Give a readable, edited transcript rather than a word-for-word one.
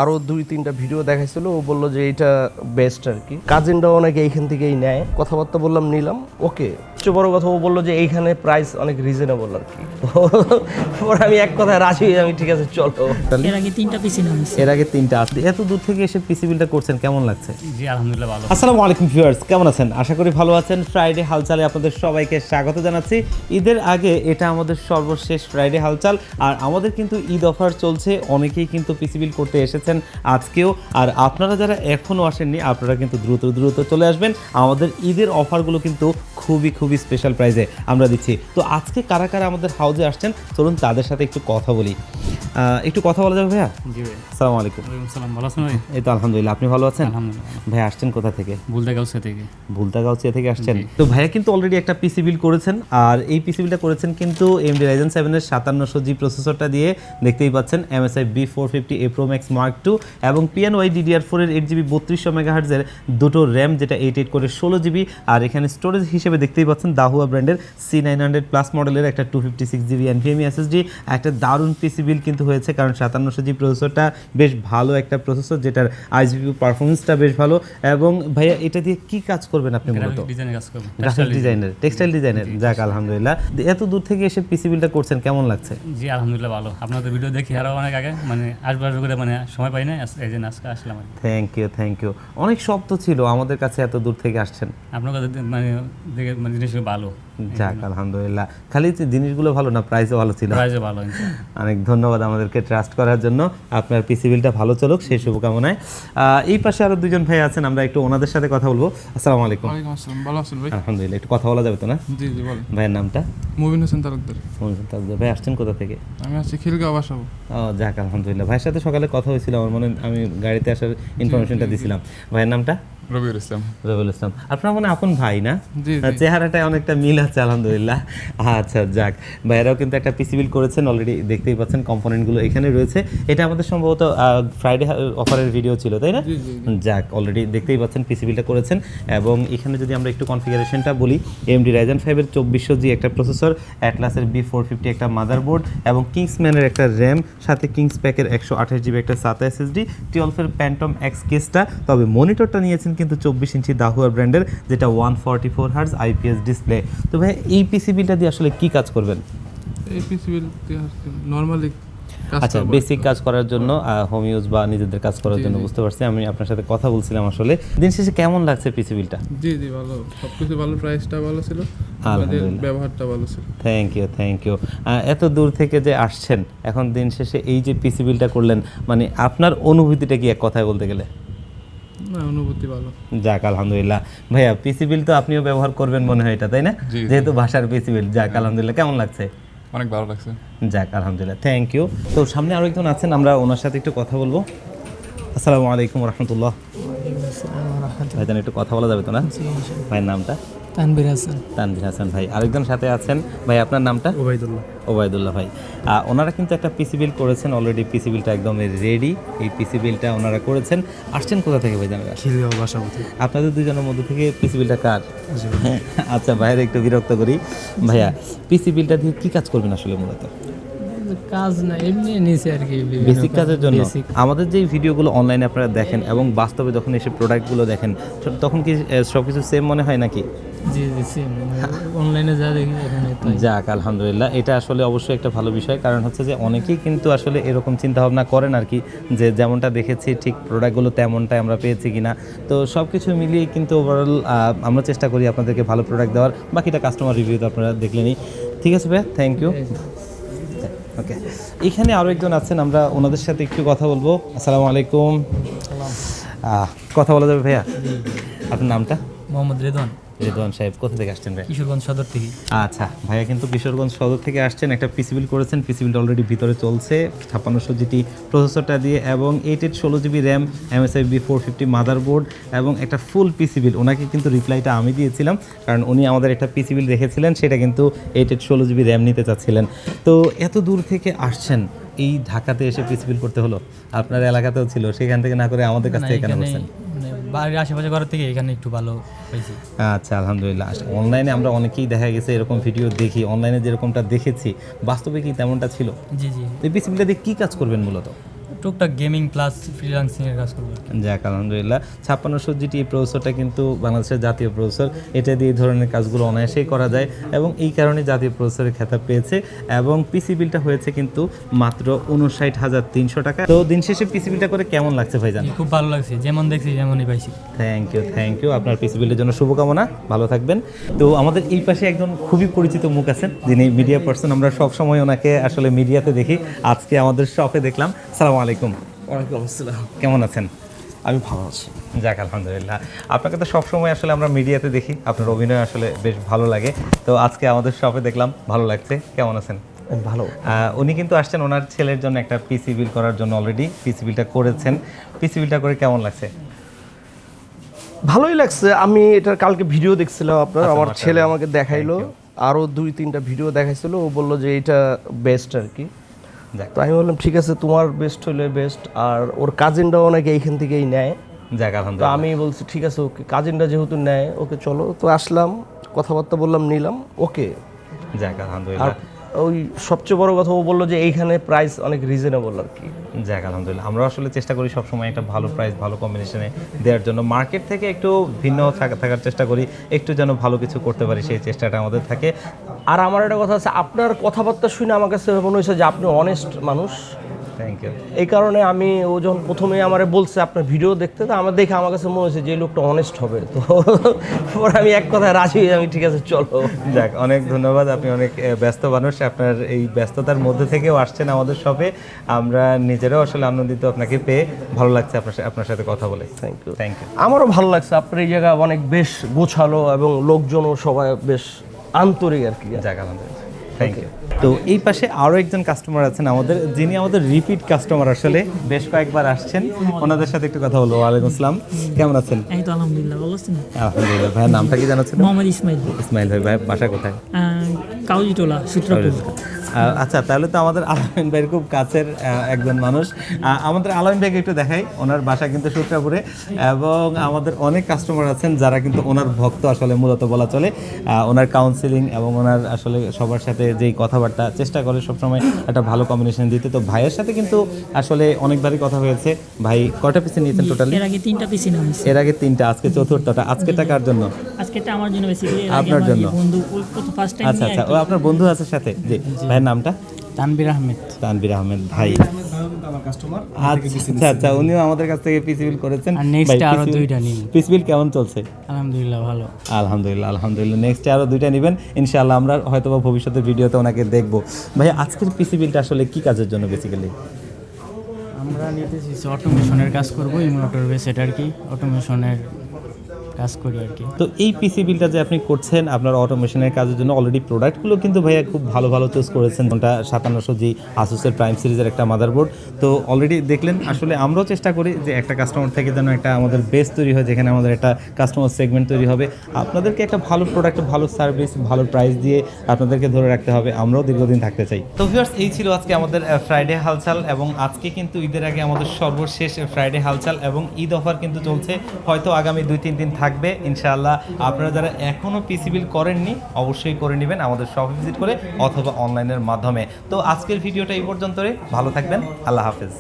আরও 2-3টা ভিডিও দেখাইছিল, ও বললো যে এইটা বেস্ট আর কি। কাজিনরাও অনেকে এইখান থেকেই নেয়, কথাবার্তা বললাম, নিলাম, ওকে। সবচেয়ে বড় কথা, ও বললো যে এইখানে প্রাইস অনেক রিজনেবল আর কি। পরে আমি এক কথায় রাজি হয়ে আমি ঠিক আছে চলো। এর আগে 3টা পিসি নামিয়েছি। এর আগে 3টা আসলে এত দূর থেকে এসে পিসি বিলটা করছেন, কেমন লাগছে? জি আলহামদুলিল্লাহ ভালো। আসসালামু আলাইকুম ভিউয়ার্স, কেমন আছেন? আশা করি ভালো আছেন। ফ্রাইডে হালচালে আপনাদের সবাইকে স্বাগত জানাচ্ছি। ঈদের আগে এটা আমাদের সর্বশেষ ফ্রাইডে হালচাল, আর আমাদের কিন্তু ঈদ অফার চলছে। অনেকেই কিন্তু পিসি বিল করতে এসেছেন আজকেও, আর আপনারা যারা এখনও আসেননি আপনারা কিন্তু দ্রুত চলে আসবেন। আমাদের ঈদের অফারগুলো কিন্তু খুবই স্পেশাল প্রাইজে আমরা দিচ্ছি। তো আজকে কারা কারা আমাদের হাউজে আসছেন চলুন তাদের সাথে একটু কথা বলি। একটু কথা বলা যাবে ভাইয়া? জি ভাই। আসসালামু আলাইকুম। ওয়ালাইকুম সালাম, ভালো আছেন ভাই? এই তো আলহামদুলিল্লাহ, আপনি ভালো আছেন? আলহামদুলিল্লাহ। ভাই আসছেন কোথা থেকে? বুলদাগাউসা থেকে। ভুলতাগাউছিয়া থেকে আসছেন। তো ভাইয়া কিন্তু অলরেডি একটা পিসি বিল করেছেন, আর এই পিসি বিলটা করেছেন কিন্তু AMD Ryzen 7 এর 5700G প্রসেসরটা দিয়ে। দেখতেই পাচ্ছেন MSI B450A Pro Max Mark II এবং PNY DDR4 এর 8GB 3200 MHz এর দুটো র্যাম, যেটা 88 করে 16GB। আর এখানে স্টোরেজ হিসেবে দেখতেই পাচ্ছেন দাহুয়া ব্র্যান্ডের C900 প্লাস মডেলের একটা 256GB NVMe SSD। একটা দারুণ পিসি বিল কিন্তু হয়েছে, কারণ 5700G প্রসেসরটা বেশ ভালো একটা প্রসেসর, যেটার IGPU পারফরমেন্সটা বেশ ভালো। এবং ভাইয়া এটা দিয়ে কি কাজ করবেন আপনি? মূলত ডিজাইনের কাজ করব। Graphic designer, textile designer. যাক আলহামদুলিল্লাহ। এত দূর থেকে এসে পিসি বিলটা করছেন, কেমন লাগছে? জি আলহামদুলিল্লাহ ভালো। আপনাদের ভিডিও দেখি আরো অনেক আগে, মানে আসবার করে মানে সময় পাই না, এই জন্য আজকে আসলাম। Thank you. অনেক শব্দ ছিল আমাদের কাছে, এত দূর থেকে আসছেন। আপনার কাছে মানে দেখে মানে জিনিসগুলো ভালো। যাক আলহামদুলিল্লাহ। খালি জিনিসগুলো ভালো না, প্রাইসও ভালো ছিল। প্রাইসও ভালো। অনেক ধন্যবাদ আমাদেরকে ট্রাস্ট করার জন্য। আপনার পিসি বিলটা ভালো চলুক সেই শুভকামনায়। এই পাশে আরো দুজন ভাই আছেন, আমরা একটু ওনাদের সাথে কথা বলবো। আসসালামু আলাইকুম। ওয়ালাইকুম আসসালাম, ভালো আছেন ভাই? আলহামদুলিল্লাহ। একটু কথা বলা যাবে তো না? জি বলেন। ভাইয়ের নামটা? মুবিন হোসেন তালুকদার। ভাই আসছেন কোথা থেকে? আমি আছি খিলগাঁও বাসাবো। ও যাক আলহামদুলিল্লাহ। ভাইয়ের সাথে সকালে কথা হয়েছিল আমার মনে, আমি গাড়িতে আসার ইনফরমেশনটা দিছিলাম। ভাইয়ের নামটা? রবিউল ইসলাম। রবিউল ইসলাম। আপনার মনে আপন ভাই না? জি। চেহারাটায় অনেকটা মিল আছে আলহামদুলিল্লাহ। আচ্ছা যাক, ভাইয়েরাও কিন্তু একটা পিসি বিল করেছেন অলরেডি, দেখতেই পাচ্ছেন কম্পোনেন্টগুলো এখানে রয়েছে। এটা আমাদের সম্ভবত ফ্রাইডে অফারের ভিডিও ছিল, তাই না? যাক অলরেডি দেখতেই পাচ্ছেন পিসি বিলটা করেছেন। এবং এখানে যদি আমরা একটু কনফিগারেশনটা বলি, AMD Ryzen 5 এর 2400G একটা প্রসেসর, অ্যাটলাসের B450 একটা মাদারবোর্ড এবং কিংসম্যানের একটা র্যাম, সাথে কিংস প্যাকের 128GB একটা SATA SSD, 12 এর প্যান্টম এক্স কেসটা। তবে মনিটরটা নিয়েছেন কিন্তু 24 ইঞ্চি দাহুয়া ব্র্যান্ডের, যেটা 144Hz IPS ডিসপ্লে। তো ভাই এই পিসি বিলটা দিয়ে আসলে কি কাজ করবেন? এই পিসি বিল নরমালি আচ্ছা, বেসিক কাজ করার জন্য, হোম ইউজ বা নিজেদের কাজ করার জন্য, বুঝতে পারছি। আমি আপনার সাথে কথা বলছিলাম আসলে। দিন শেষে কেমন লাগছে পিসি বিলটা? জি ভালো, সবকিছু ভালো, প্রাইসটা ভালো ছিল, আলহামদুলিল্লাহ, ব্যবহারটা ভালো ছিল। Thank you. এত দূর থেকে যে আসছেন, এখন দিন শেষে এই যে পিসি বিলটা করলেন, মানে আপনার অনুভূতিটা কি এক কথায় বলতে গেলে? না, অনুভূতি ভালো। যাক আলহামদুলিল্লাহ। ভাইয়া পিসি বিল তো আপনিও ব্যবহার করবেন মনে হয় এটা, তাই না? যেহেতু ভাষার পিসি বিল। যাক আলহামদুলিল্লাহ। কেমন লাগছে? অনেক ভালো লাগছে। যাক আলহামদুলিল্লাহ, থ্যাংক ইউ। তো সামনে আরো একজন আছেন, আমরা ওনার সাথে একটু কথা বলবো। আসসালামু আলাইকুম রহমতুল্লাহ। ভাইজান একটু কথা বলা যাবে তো না? ভাইয়ের নামটা? তানভীর হাসান। তানভীর হাসান ভাই। আরেকজন সাথে আছেন ভাই, আপনার নামটা? ওবায়দুল্লাহ ভাই। ওনারা কিন্তু একটা পিসি বিল করেছেন অলরেডি। পিসি বিলটা একদম রেডি। এই পিসি বিলটা ওনারা করেছেন। আসছেন কোথা থেকে ভাই জানেন? খিলগাঁও বাসাবো। আপনাদের দুজনের মধ্যে থেকে পিসি বিলটা কার? আচ্ছা, ভাইয়ের একটু বিরক্ত করি। ভাইয়া পিসি বিলটা দিয়ে কি কাজ করবেন আসলে মূলত? কাজ না, এমনি নিচে আর কি, বেসিক কাজের জন্য। আমাদের যে ভিডিওগুলো অনলাইনে আপনারা দেখেন এবং বাস্তবে যখন এসে প্রোডাক্টগুলো দেখেন, তখন কি সব কিছু সেম মনে হয় নাকি? জি সেম, অনলাইনে যা দেখি এখানে তাই। যাক আলহামদুলিল্লাহ। এটা আসলে অবশ্যই একটা ভালো বিষয়, কারণ হচ্ছে যে অনেকেই কিন্তু আসলে এরকম চিন্তাভাবনা করেন আর কি, যে যেমনটা দেখেছি ঠিক প্রোডাক্টগুলো তেমনটাই আমরা পেয়েছি কিনা। তো সব কিছু মিলিয়ে কিন্তু ওভারঅল আমরা চেষ্টা করি আপনাদেরকে ভালো প্রোডাক্ট দেওয়ার। বাকিটা কাস্টমার রিভিউ তো আপনারা দেখলেনই। ঠিক আছে ভাই, থ্যাংক ইউ। ওকে, এখানে আরও একজন আছেন, আমরা ওনাদের সাথে একটু কথা বলবো। আসসালামু আলাইকুম। কথা বলা যাবে ভাইয়া? আপনার নামটা? মোহাম্মদ রেদওয়ান। রেদওয়ান সাহেব, কোথা থেকে আসছেন ভাই? কিশোরগঞ্জ সদর থেকে। আচ্ছা, ভাইয়া কিন্তু কিশোরগঞ্জ সদর থেকে আসছেন। একটা পিসি বিল করেছেন। পিসি বিলটা অলরেডি ভিতরে চলছে 5600GT প্রসেসরটা দিয়ে এবং 88 16GB RAM, MSI B450 motherboard এবং একটা ফুল পিসি বিল। ওনাকে কিন্তু রিপ্লাইটা আমি দিয়েছিলাম, কারণ উনি আমাদের একটা পিসি বিল রেখেছিলেন, সেটা কিন্তু 88 16GB র্যাম নিতে চাচ্ছিলেন। তো এত দূর থেকে আসছেন, এই ঢাকাতে এসে পিসি বিল করতে হলো? আপনার এলাকাতেও ছিল, সেখান থেকে না করে আমাদের কাছ থেকে কেন করছেন? বাড়ির আশেপাশে ঘর থেকে এখানে একটু ভালো পাইছি। আচ্ছা আলহামদুলিল্লাহ। অনলাইনে আমরা অনেকেই দেখা গেছে এরকম ভিডিও দেখি, অনলাইনে যেরকমটা দেখেছি বাস্তবে কি তেমনটা ছিল? জি এই পিসি বিলটা দিয়ে কী কাজ করবেন মূলত? টুকটাক গেমিং প্লাস ফ্রিল্যান্সিং এর কাজ করবো। যাক আলহামদুলিল্লাহ 5600 জিটি প্রসেসরটা কিন্তু বাংলাদেশের জাতীয় প্রসেসর, এটা দিয়ে এই ধরনের কাজগুলো অনায়াসেই করা যায় এবং এই কারণে জাতীয় প্রসেসরের খেতাব পেয়েছে এবং পিসি বিলটা হয়েছে কিন্তু মাত্র 59,300 টাকা। তো দিন শেষে পিসি বিলটা করে কেমন লাগছে ভাইজান? খুব ভালো লাগছে, যেমন দেখছি যেমনই পাইছি। থ্যাংক ইউ আপনার পিসি বিলের জন্য শুভকামনা, ভালো থাকবেন। তো আমাদের এই পাশে একজন খুবই পরিচিত মুখ আছেন, যিনি মিডিয়া পার্সন, আমরা সব সময় ওনাকে আসলে মিডিয়াতে দেখি, আজকে আমাদের শপে দেখলাম। সালামু আলাইকুম। ওয়ালাইকুম আসসালাম। কেমন আছেন? আমি ভালো আছি। যাক আলহামদুলিল্লাহ, আপনাকে তো সবসময় আসলে আমরা মিডিয়াতে দেখি, আপনার অভিনয় আসলে বেশ ভালো লাগে, তো আজকে আমাদের শপে দেখলাম, ভালো লাগছে। কেমন আছেন? আমি ভালো। উনি কিন্তু আসছেন ওনার ছেলের জন্য একটা পিসি বিল করার জন্য, অলরেডি পিসি বিলটা করেছেন। পিসি বিলটা করে কেমন লাগছে? ভালোই লাগছে। আমি এটার কালকে ভিডিও দেখছিলাম আপনার, আচ্ছা, আমার মাশাআল্লাহ। ছেলে আমাকে দেখাইলো, আরও 2-3টা ভিডিও দেখাইছিল, ও বললো যে এইটা বেস্ট আর কি। যাক তো আমি বললাম ঠিক আছে, তোমার বেস্ট হইলে বেস্ট, আর ওর কাজিনটাও অনেকে এইখান থেকেই নেয়। যাক তো আলহামদুলিল্লাহ। আমি বলছি ঠিক আছে, ওকে কাজিনটা যেহেতু নেয়, ওকে চলো। তো আসলাম, কথাবার্তা বললাম, নিলাম, ওকে। যাক আর আলহামদুলিল্লাহ। ওই সবচেয়ে বড় কথা, ও বললো যে এইখানে প্রাইস অনেক রিজনেবল আর কি। যাক আলহামদুলিল্লাহ, আমরা আসলে চেষ্টা করি সবসময় একটা ভালো প্রাইস ভালো কম্বিনেশনে দেওয়ার জন্য, মার্কেট থেকে একটু ভিন্ন থাকার চেষ্টা করি, একটু যেন ভালো কিছু করতে পারি সেই চেষ্টাটা আমাদের থাকে। আর আমার একটা কথা আছে, আপনার কথাবার্তা শুনে আমার কাছে মনে হয়েছে যে আপনি অনেস্ট মানুষ। Thank you. এই কারণে আমি, ও যখন প্রথমে আমারে বলছে আপনার ভিডিও দেখতে, তো আমার দেখে আমার কাছে মনে হয়েছে যে এই লোকটা অনেস্ট হবে। তো পরে আমি এক কথায় রাজি হয়ে আমি ঠিক আছে চলো। যাক অনেক ধন্যবাদ, আপনি অনেক ব্যস্ত মানুষ, আপনার এই ব্যস্ততার মধ্যে থেকেও আসছেন আমাদের শপে, আমরা নিজেরাও আসলে আনন্দিত আপনাকে পেয়ে, ভালো লাগছে আপনার সাথে কথা বলে। Thank you. Thank you. আমারও ভালো লাগছে, আপনার এই জায়গা অনেক বেশ গোছালো এবং লোকজনও সবাই বেশ আন্তরিক আর কি। যাক আলহামদুলিল্লাহ, থ্যাংক ইউ। তো এই পাশে আরও একজন কাস্টমার আছেন আমাদের, যিনি আমাদের রিপিট কাস্টমার, আসলে বেশ কয়েকবার আসছেন, ওনাদের সাথে একটু কথা বলবো। ওয়ালাইকুম আসসালাম, কেমন আছেন? এই তো আলহামদুলিল্লাহ, ভালো আছেন? আলহামদুলিল্লাহ। ভাইয়ের নামটা কি জানাচ্ছেন? মোহাম্মদ ইসমাইল, ইসমাইল ভাই। ভাই বাসা কোথায়? কাউজিটোলা, সূত্রপুর। আচ্ছা, তাহলে তো আমাদের আলামিন ভাইয়ের খুব কাছের একজন মানুষ। আমাদের আলামিন ভাইকে একটু দেখাই, ওনার বাসা কিন্তু সূত্রাপুরে, এবং আমাদের অনেক কাস্টমার আছেন যারা কিন্তু ওনার ভক্ত আসলে মূলত বলা চলে। ওনার কাউন্সিলিং এবং ওনার আসলে সবার সাথে যেই কথাবার্তা চেষ্টা করে সবসময় একটা ভালো কম্বিনেশন দিতে। তো ভাইয়ের সাথে কিন্তু আসলে অনেকবারই কথা হয়েছে। ভাই কয়টা পিসে নিয়েছেন টোটালি? এর আগে 3টা পিসি নেওয়া হয়েছে। এর আগে 3টা, আজকে চতুর্থটা। আজকে টাকার জন্য? আজকে এটা আমার জন্য বেসিক্যালি, আপনার জন্য? বন্ধু প্রথম ফার্স্ট টাইম। আচ্ছা, ও আপনার বন্ধু আছে সাথে? জি। ভাইয়ের নামটা? তানভীর আহমেদ। তানভীর আহমেদ ভাই। আচ্ছা, উনিও আমাদের কাছ থেকে পিসি বিল করেছেন। আর next আরো 2টা নিন। পিসি বিল কেমন চলছে? আলহামদুলিল্লাহ ভালো। আলহামদুলিল্লাহ। নেক্সট আরও 2টা নেবেন ইনশাআল্লাহ, আমরা হয়তোবা ভবিষ্যতের ভিডিওতে ওনাকে দেখবো। ভাই আজকের পিসি বিলটা আসলে কি কাজের জন্য বেসিক্যালি? আমরা নিতেছি অটোমেশনের কাজ করবো, ইমোটর বেস, এটা আর কি অটোমেশনের কাজ করি আর কি। তো এই পিসি বিলটা যে আপনি করছেন আপনার অটোমেশনের কাজের জন্য, অলরেডি প্রোডাক্টগুলো কিন্তু ভাইয়া খুব ভালো চুজ করেছেন। কোনটা 5700 জি আসুসের প্রাইম সিরিজের একটা মাদারবোর্ড, তো অলরেডি দেখলেন। আসলে আমরাও চেষ্টা করি যে একটা কাস্টমার থেকে যেন একটা আমাদের বেস তৈরি হয়, যেখানে আমাদের একটা কাস্টমার সেগমেন্ট তৈরি হবে। আপনাদেরকে একটা ভালো প্রোডাক্ট, ভালো সার্ভিস, ভালো প্রাইস দিয়ে আপনাদেরকে ধরে রাখতে হবে, আমরাও দীর্ঘদিন থাকতে চাই। তো ভিউয়ার্স, এই ছিল আজকে আমাদের ফ্রাইডে হালচাল, এবং আজকে কিন্তু ঈদের আগে আমাদের সর্বশেষ ফ্রাইডে হালচাল, এবং ঈদ অফার কিন্তু চলছে, হয়তো আগামী 2-3 দিন থাকবে ইনশাআল্লাহ। আপনারা যারা এখনও পিসি বিল করেননি অবশ্যই করে নেবেন আমাদের শপে ভিজিট করে অথবা অনলাইনের মাধ্যমে। তো আজকের ভিডিওটা এই পর্যন্তই, ভালো থাকবেন, আল্লাহ হাফেজ।